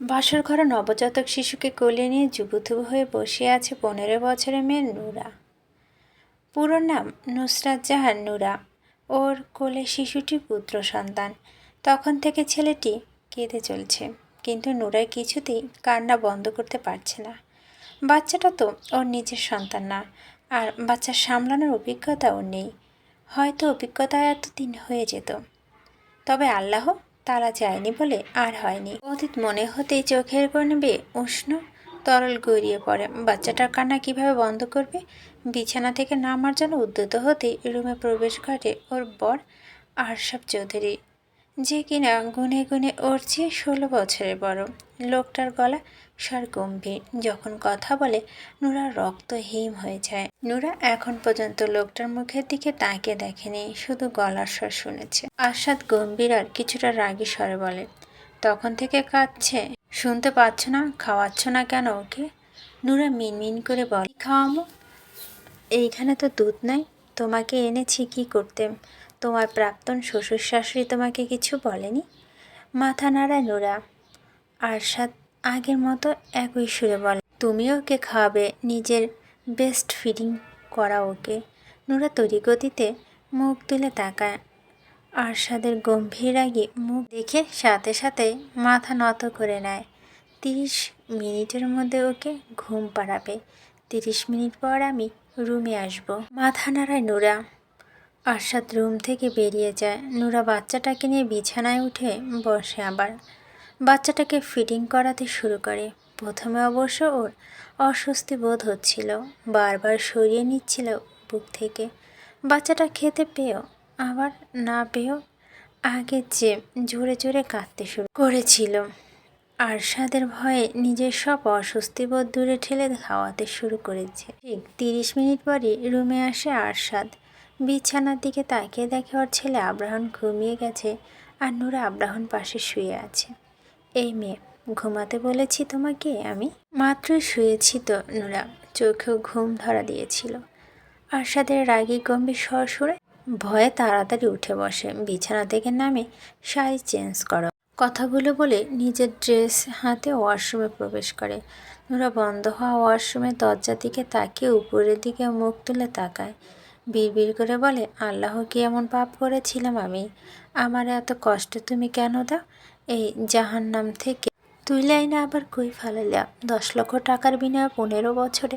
বাসর ঘরে নবজাতক শিশুকে কোলে নিয়ে জুবুথুবু হয়ে বসে আছে 15 বছরের মেয়ে নূরা। পুরো নাম নুসরাত জাহান নূরা। ওর কোলে শিশুটি পুত্র সন্তান। তখন থেকে ছেলেটি কেঁদে চলছে, কিন্তু নূরা কিছুতেই কান্না বন্ধ করতে পারছে না। বাচ্চাটা তো ওর নিজের সন্তান না, আর বাচ্চা সামলানোর অভিজ্ঞতা ওর নেই। হয়তো অভিজ্ঞতা এতদিন হয়ে যেত, তবে আল্লাহ তারা যায়নি বলে আর হয়নি। অতীত মনে হতেই চোখের কোণে বেয়ে উষ্ণ তরল গড়িয়ে পড়ে। বাচ্চাটার কান্না কিভাবে বন্ধ করবে? বিছানা থেকে নামার জন্য উদ্যত হতেই রুমে প্রবেশ ঘটে ওর বর আরশাদ চৌধুরী, যে কিনা গুনে গুনে ওর চেয়ে 16 বছরের বড়। লোকটার গলা স্বর গম্ভীর, যখন কথা বলে নূরার রক্ত হিম হয়ে যায়। নূরা এখন পর্যন্ত লোকটার মুখের দিকে তাকিয়ে দেখেনি, শুধু গলার স্বর শুনেছে। আরশাদ গম্ভীর আর কিছুটা রাগী স্বরে বলে, তখন থেকে কাঁদছে, শুনতে পাচ্ছ না? খাওয়াচ্ছ না কেন ওকে? নূরা মিনমিন করে বলে, খাওয়ামো? এইখানে তো দুধ নাই। তোমাকে এনেছি কি করতে? তোমার প্রাক্তন শ্বশুর শাশুড়ি তোমাকে কিছু বলেনি? মাথা নাড়ায় নূরা। আরশাদ আগের মতো একই সুরে বলে, তুমি ওকে খাওয়াবে, নিজের বেস্ট ফিডিং করা ওকে। নূরা তড়িগতিতে মুখ তুলে তাকায়। আরশাদের গম্ভীর রাগী মুখ দেখে সাথে সাথে মাথা নত করে নেয়। 30 মিনিটের মধ্যে ওকে ঘুম পাড়াবে। 30 মিনিট পর আমি রুমে আসব। মাথা নাড়ায় নূরা। আরশাদ রুম থেকে বেরিয়ে যায়। নূরা বাচ্চাটাকে নিয়ে বিছানায় উঠে বসে। আবার বাচ্চাটাকে ফিডিং করাতে শুরু করে। প্রথমে অবশ্য ওর অস্বস্তি বোধ হচ্ছিল, বারবার সরিয়ে নিচ্ছিল বুক থেকে। বাচ্চাটা খেতে পেয়েও আবার না পেয়েও আগের চেয়ে জোরে জোরে কাঁদতে শুরু করেছিল। আরশাদের ভয়ে নিজের সব অস্বস্তিবোধ দূরে ঠেলে খাওয়াতে শুরু করেছে। ঠিক 30 মিনিট পরই রুমে আসে আরশাদ। বিছানার দিকে তাকিয়ে দেখে ওর ছেলে আব্রাহন ঘুমিয়ে গেছে, আর নূরা আব্রাহন পাশে শুয়ে আছে। এই মেয়ে, ঘুমাতে বলেছি তোমাকে আমি? মাত্রই শুয়েছি তো নূরা। চোখেও ঘুম ধরা দিয়েছিল। আরশাদের রাগী গম্ভীর স্বর শুনে ভয়ে তাড়াতাড়ি উঠে বসে। বিছানা থেকে নামে শাড়ি চেঞ্জ করো কথাগুলো বলে নিজের ড্রেস হাতে ওয়াশরুমে প্রবেশ করে। নূরা বন্ধ হওয়া ওয়াশরুমের দরজার দিকে তাকিয়ে উপরের দিকে মুখ তুলে তাকায়। বিড়বিড় করে বলে, আল্লাহ, কি এমন পাপ করেছিলাম আমি? আমার এত কষ্ট তুমি কেন দাও? এই জাহান্নাম থেকে তুইলাই না আবার কই ফালাইলা? 10 লক্ষ টাকার বিনিময়ে 15 বছরে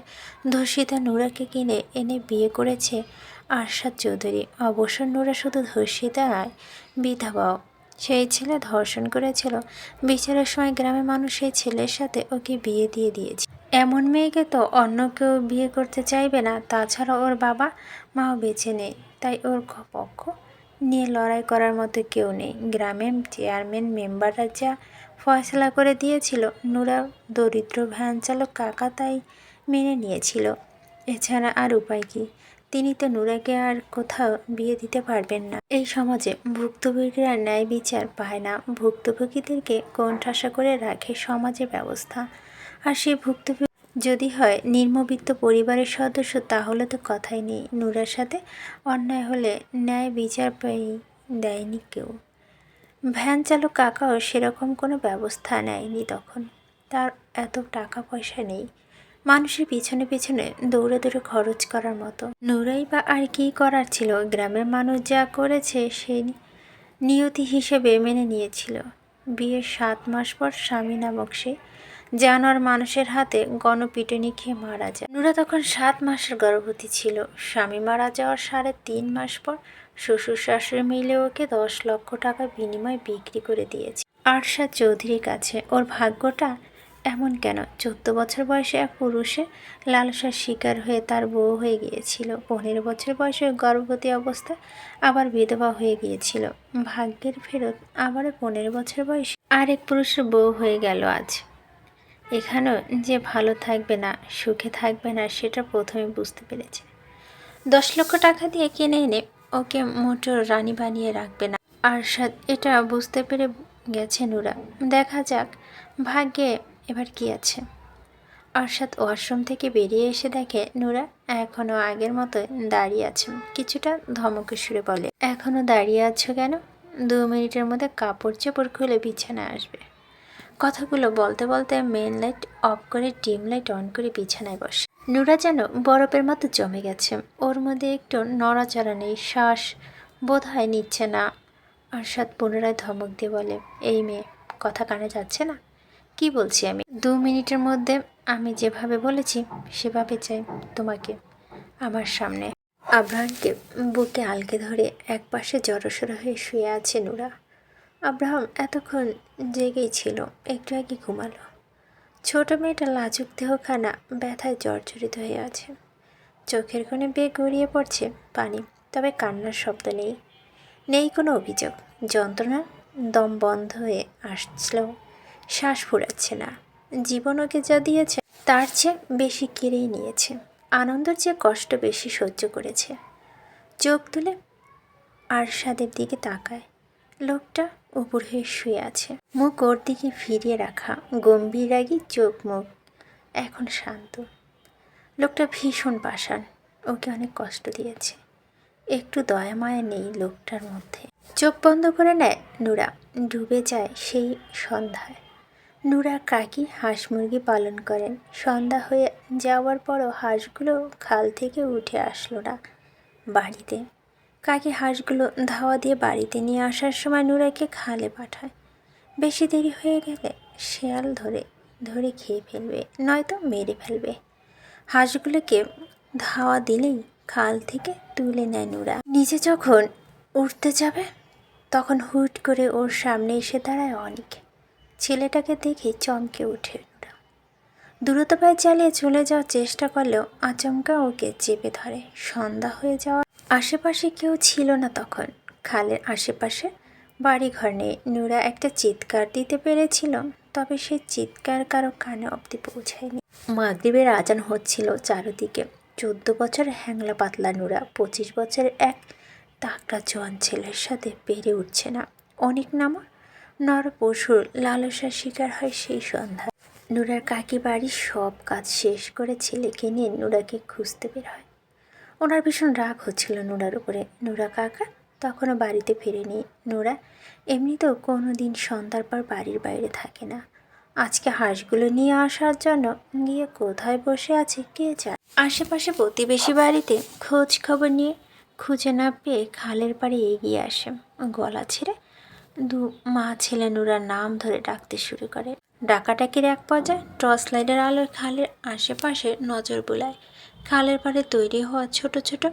ধর্ষিতা নূরাকে কিনে এনে বিয়ে করেছে আরশাদ চৌধুরী। অবশ্য নূরা শুধু ধর্ষিতা নয়, বিধবাও। সেই ছেলে ধর্ষণ করেছিল। বিচারের সময় গ্রামের মানুষ সেই ছেলের সাথে ওকে বিয়ে দিয়ে দিয়েছে। এমন মেয়েকে তো অন্য কেউ বিয়ে করতে চাইবে না। তাছাড়া ওর বাবা মাও বেঁচে নেই, তাই ওর পক্ষ নিয়ে লড়াই করার মতো কেউ নেই। গ্রামের চেয়ারম্যান মেম্বাররা যা ফয়সলা করে দিয়েছিল, নূরা দরিদ্র ভ্যান চালক কাকা তাই মেনে নিয়েছিল। এছাড়া আর উপায় কী? তিনি তো নূরাকে আর কোথাও বিয়ে দিতে পারবেন না। এই সমাজে ভুক্তভোগীরা ন্যায় বিচার পায় না। ভুক্তভোগীদেরকে কোণঠাসা করে রাখে সমাজের ব্যবস্থা। আর সেই ভুক্তভোগী যদি হয় নিম্নবিত্ত পরিবারের সদস্য, তাহলে তো কথাই নেই। নূরার সাথে অন্যায় হলে ন্যায় বিচার দেয়নি কেউ। ভ্যান চালক কাকাও সেরকম কোনো ব্যবস্থা নেয়নি তখন। তার এত টাকা পয়সা নেই মানুষের পিছনে পিছনে দৌড়ে দৌড়ে খরচ করার মতো। নূরাই বা আর কী করার ছিল? গ্রামের মানুষ যা করেছে সেই নিয়তি হিসেবে মেনে নিয়েছিল। বিয়ের 7 মাস পর স্বামী নামক সে জানোয়ার মানুষের হাতে গণপিটুনি খেয়ে মারা যায়। নূরা তখন 7 মাসের গর্ভবতী ছিল। স্বামী মারা যাওয়ার 3.5 মাস পর শ্বশুর শাশুড়ি মিলে ওকে 10 লক্ষ টাকা বিনিময়ে বিক্রি করে দিয়েছে আরশাদ চৌধুরীর কাছে। ওর ভাগ্যটা এমন কেন? 14 বছর বয়সে এক পুরুষের লালসার শিকার হয়ে তার বউ হয়ে গিয়েছিল। 15 বছর বয়সে গর্ভবতী অবস্থায় আবার বিধবা হয়ে গিয়েছিল। ভাগ্যের ফেরত আবারও 15 বছর বয়সে আরেক পুরুষের বউ হয়ে গেল আজ। এখানেও যে ভালো থাকবে না, সুখে থাকবে না, সেটা প্রথমে বুঝতে পেরেছে। 10 লক্ষ টাকা দিয়ে কিনে এনে ওকে মোটেও রানী বানিয়ে রাখবে না আরশাদ, এটা বুঝতে পেরে গেছে নূরা। দেখা যাক ভাগ্যে এবার কি আছে। আরশাদ ওয়াশরুম থেকে বেরিয়ে এসে দেখে নূরা এখনও আগের মতো দাঁড়িয়ে আছে। কিছুটা ধমকে সুরে বলে, এখনও দাঁড়িয়ে আছো কেন? 2 মিনিটের মধ্যে কাপড় চোপড় খুলে বিছানায় আসবে। কথাগুলো বলতে বলতে মেন লাইট অফ করে ডিম লাইট অন করে বিছানায় বসে। নুরা যেন বরফের মতো জমে গেছে, ওর মধ্যে একটু নড়াচড়া নেই, শ্বাস বোধ হয় নিচ্ছে না। আরশাদ পুনরায় ধমক দিয়ে বলে, এই মেয়ে, কথা কানে যাচ্ছে না? কি বলছি আমি? 2 মিনিটের মধ্যে আমি যেভাবে বলেছি সেভাবে চাই তোমাকে আমার সামনে। আব্রাহামকে বুকে আলকে ধরে একপাশে জড়সড় হয়ে শুয়ে আছে নুরা। আব্রাহাম এতক্ষণ জেগেই ছিল, একটু আগে ঘুমালো। ছোট মেয়েটা লাজুক দেহখানা ব্যথায় জর্জরিত হয়ে আছে। চোখের কোণে বেয়ে গড়িয়ে পড়ছে পানি, তবে কান্নার শব্দ নেই। নেই কোনো অভিযোগ। যন্ত্রণা দম বন্ধ হয়ে আসলেও শ্বাস ফুরাচ্ছে না। জীবন ওকে যা দিয়েছে তার চেয়ে বেশি কেড়েই নিয়েছে। আনন্দের চেয়ে কষ্ট বেশি সহ্য করেছে। চোখ তুলে আরশাদের দিকে তাকায়। লোকটা উপর হয়ে শুয়ে আছে, মুখ ওর দিকে ফিরিয়ে রাখা, গম্ভীর রাগী চোখ মুখ এখন শান্ত। লোকটা ভীষণ পাষাণ, ওকে অনেক কষ্ট দিয়েছে। একটু দয়া মায়া নেই লোকটার মধ্যে। চোখ বন্ধ করে নেয় নুরা, ডুবে যায় সেই সন্ধ্যায়। নুরার কাকি হাঁস মুরগি পালন করেন। সন্ধ্যা হয়ে যাওয়ার পরও হাঁসগুলো খাল থেকে উঠে আসলো না বাড়িতে। কাকি হাঁসগুলো ধাওয়া দিয়ে বাড়িতে নিয়ে আসার সময় নুরাকে খালে পাঠায়। বেশি দেরি হয়ে গেলে শেয়াল ধরে ধরে খেয়ে ফেলবে, নয়তো মেরে ফেলবে। হাঁসগুলোকে ধাওয়া দিলেই খাল থেকে তুলে নেয় নুরা। নিজে যখন উঠতে যাবে তখন হুট করে ওর সামনে এসে দাঁড়ায় অনেক। ছেলেটাকে দেখে চমকে ওঠে নুরা। দ্রুত পায়ে চালিয়ে চলে যাওয়ার চেষ্টা করলেও আচমকা ওকে চেপে ধরে। সন্ধ্যা হয়ে যাওয়া, আশেপাশে কেউ ছিল না তখন। খালের আশেপাশে বাড়িঘর নেই। নুরা একটা চিৎকার দিতে পেরেছিল, তবে সে চিৎকার কারো কানে অবধি পৌঁছায়নি। মাগরিবের আজান হচ্ছিল চারদিকে। 14 বছরের হ্যাংলা পাতলা নুরা 25 বছরের এক তাকড়া জোয়ান ছেলের সাথে পেরে উঠছে না। অনেক নামা নরপশুর লালসার শিকার হয় সেই সন্ধ্যায়। নুরার কাকি বাড়ির সব কাজ শেষ করে ছেলেকে নিয়ে নুরাকে খুঁজতে বের হয়। ওনার ভীষণ রাগ হচ্ছিল নুরার উপরে। নুরা কাকা তখনও বাড়িতে ফেরেনি। নুরা এমনিতেও কোনো দিন সন্ধ্যার পর বাড়ির বাইরে থাকে না। আজকে হাঁসগুলো নিয়ে আসার জন্য গিয়ে কোথায় বসে আছে কে জানে। আশেপাশে প্রতিবেশী বাড়িতে খোঁজ খবর নিয়ে খুঁজে না পেয়ে খালের পাড়ে এগিয়ে আসে। গলা ছেড়ে মা ছেলে নুরার নাম ধরে ডাকতে শুরু করে। ডাকাডাকির এক পর্যায়ে টর্চ লাইটের আলোয় খালের আশেপাশে নজর বুলায়। খালের পাড়ে তৈরি হওয়া ছোট ছোট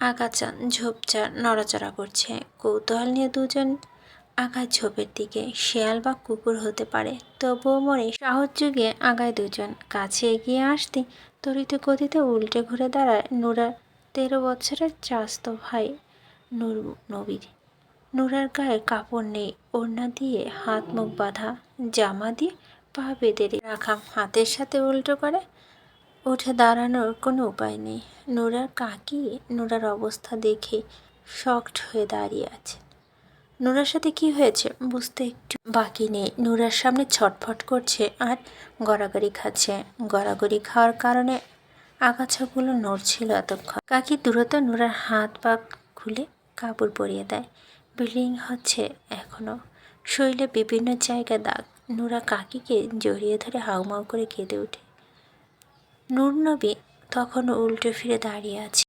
আগাছা ঝোপঝাড় নড়াচড়া করছে। কৌতূহল নিয়ে দুজন আগায় ঝোপের দিকে। শেয়াল বা কুকুর হতে পারে, তবুও মনে সাহস যুগিয়ে আগায় দুজন। কাছে এগিয়ে আসতে তড়িৎ গতিতে উল্টে ঘুরে দাঁড়ায় নুরার 13 বছরের চাস্তো ভাই নূর নবীর। নুরার গায়ে কাপড় নেই, ওড়না দিয়ে হাত মুখ বাঁধা, জামা দিয়ে পা বেঁধে রাখা। হাতের সাথে উল্টো করে উঠে দাঁড়ানোর কোনো উপায় নেই। নুরার কাকি নুরার অবস্থা দেখে শকড হয়ে দাঁড়িয়ে আছে। নুরার সাথে কি হয়েছে বুঝতে একটু বাকি নেই। নুরার সামনে ছটফট করছে আর গড়াগড়ি খাচ্ছে। গড়াগড়ি খাওয়ার কারণে আগাছাগুলো নড়ছিল এতক্ষণ। কাকি দ্রুত নুরার হাত পা খুলে কাপড় পরিয়ে দেয়। ব্লিডিং হচ্ছে এখনও, শরীরে বিভিন্ন জায়গায় দাগ। নুরা কাকিকে জড়িয়ে ধরে হাউমাউ করে কেঁদে ওঠে। নূর নবী তখনও উল্টো ফিরে দাঁড়িয়ে আছে।